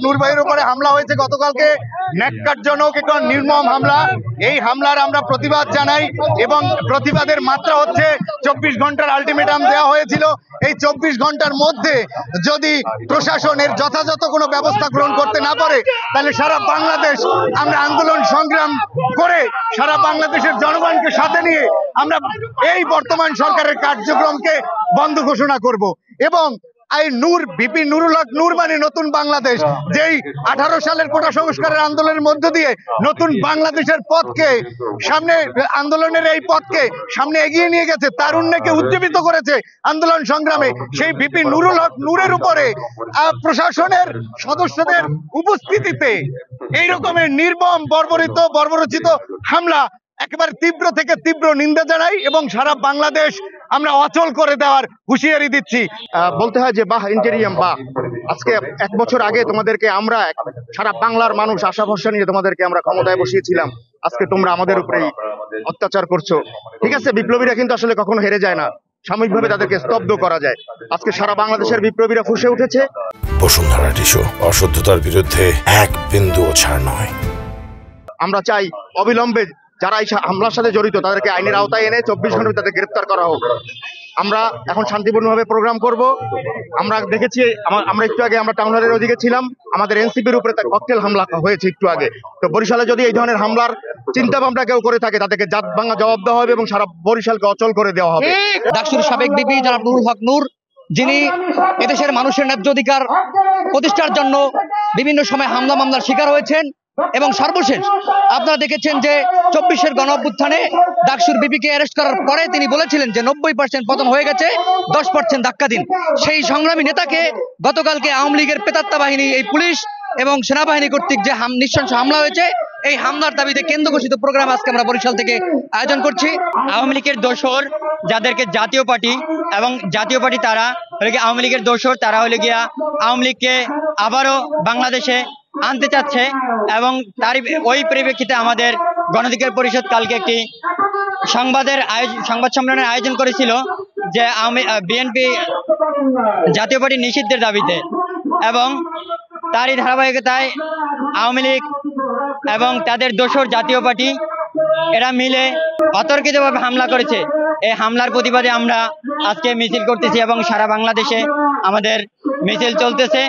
নূর ভাইয়ের উপরে হামলা হয়েছে গতকালকে, ন্যাক্কারজনক এবং নির্মম হামলা। এই হামলার আমরা প্রতিবাদ জানাই এবং প্রতিবাদের মাত্রা হচ্ছে 24 ঘন্টার আলটিমেটাম দেওয়া হয়েছিল। এই 24 ঘন্টার মধ্যে যদি প্রশাসনের যথাযথ কোনো ব্যবস্থা গ্রহণ করতে না পারে, তাহলে সারা বাংলাদেশ আমরা আন্দোলন সংগ্রাম করে সারা বাংলাদেশের জনগণকে সাথে নিয়ে আমরা এই বর্তমান সরকারের কার্যক্রমকে বন্ধ ঘোষণা করব। এবং এই ভিপি নুরুল হক নূর মানে নতুন বাংলাদেশ, যেই 18 সালের কোটা সংস্কারের আন্দোলনের মধ্য দিয়ে নতুন বাংলাদেশের পথকে সামনে, আন্দোলনের এই পথকে সামনে এগিয়ে নিয়ে গেছে, তারুণ্যকে উজ্জীবিত করেছে আন্দোলন সংগ্রামে। সেই ভিপি নুরুল হক নূরের উপরে প্রশাসনের সদস্যদের উপস্থিতিতে এই রকমের নির্মম বর্বরচিত হামলা একেবারে তীব্র থেকে তীব্র নিন্দা জানাই এবং সারা বাংলাদেশ আমরা অচল করে দেওয়ার হুঁশিয়ারি দিচ্ছি। বলতে হয় যে বাহ ইন্টেরিয়াম বাহ, আজকে 1 বছর আগে তোমাদেরকে আমরা সারা বাংলার মানুষ আশা ভরসা নিয়ে তোমাদেরকে আমরা ক্ষমতায় বসিয়েছিলাম, আজকে তোমরা আমাদের উপরেই অত্যাচার করছো। ঠিক আছে, বিপ্লবীরা কিন্তু আসলে কখনো হেরে যায় না, সাময়িকভাবে তাদেরকে স্তব্ধ করা যায়। আজকে সারা বাংলাদেশের বিপ্লবীরা ফুঁসে উঠেছে। বসুন্ধরা টিস্যু, অশুদ্ধতার বিরুদ্ধে এক বিন্দুও ছাড় নয়। আমরা চাই অবিলম্বে যারা এই হামলার সাথে জড়িত তাদেরকে আইনের আওতায় এনে 24 ঘন্টার তাদের গ্রেপ্তার করা হোক। আমরা এখন শান্তিপূর্ণভাবে প্রোগ্রাম করব। আমরা দেখেছি, আমরা একটু আগে আমরা টাউন হলের ওদিকে ছিলাম, আমাদের এনসিপির উপরে ককটেল হামলা হয়েছে একটু আগে। তো বরিশালে যদি এই ধরনের হামলার চিন্তা ভাবনা কেউ করে থাকে, তাদেরকে জাত ভাঙা জবাব দেওয়া হবে এবং সারা বরিশালকে অচল করে দেওয়া হবে। ডাকসুর সাবেক বিপি জনাব নুরুল হক নূর, যিনি এদেশের মানুষের ন্যায্য অধিকার প্রতিষ্ঠার জন্য বিভিন্ন সময় হামলা মামলার শিকার হয়েছেন এবং সর্বশেষ আপনারা দেখেছেন যে 24-এর গণ অভ্যুত্থানে ডাকসুর বিপিকে অ্যারেস্ট করার পরে তিনি বলেছিলেন যে 90% পতন হয়ে গেছে, 10% ধাক্কা দিন। সেই সংগ্রামী নেতাকে গতকালকে আওয়ামী লীগের প্রেতাত্মা বাহিনী, এই পুলিশ এবং সেনাবাহিনী কর্তৃক যে নৃশংস হামলা হয়েছে, এই হামলার দাবিতে কেন্দ্র ঘোষিত প্রোগ্রাম আজকে আমরা বরিশাল থেকে আয়োজন করছি। আওয়ামী লীগের দোসর যাদেরকে জাতীয় পার্টি এবং জাতীয় পার্টি তারা হলে গিয়ে আওয়ামী লীগের দোসর, তারা হলে গিয়া আওয়ামী লীগকে আবারও বাংলাদেশে আনতে চাচ্ছে এবং তারই ওই পরিপ্রেক্ষিতে আমাদের গণ অধিকার পরিষদ কালকে একটি সংবাদ সম্মেলনের আয়োজন করেছিল যে বিএনপি জাতীয় পার্টি নিষিদ্ধের দাবিতে, এবং তারই ধারাবাহিকতায় আওয়ামী লীগ এবং তাদের দোসর জাতীয় পার্টি এরা মিলে অতর্কিতভাবে হামলা করেছে। এই হামলার প্রতিবাদে আমরা আজকে মিছিল করতেছি এবং সারা বাংলাদেশে আমাদের মিছিল চলতেছে।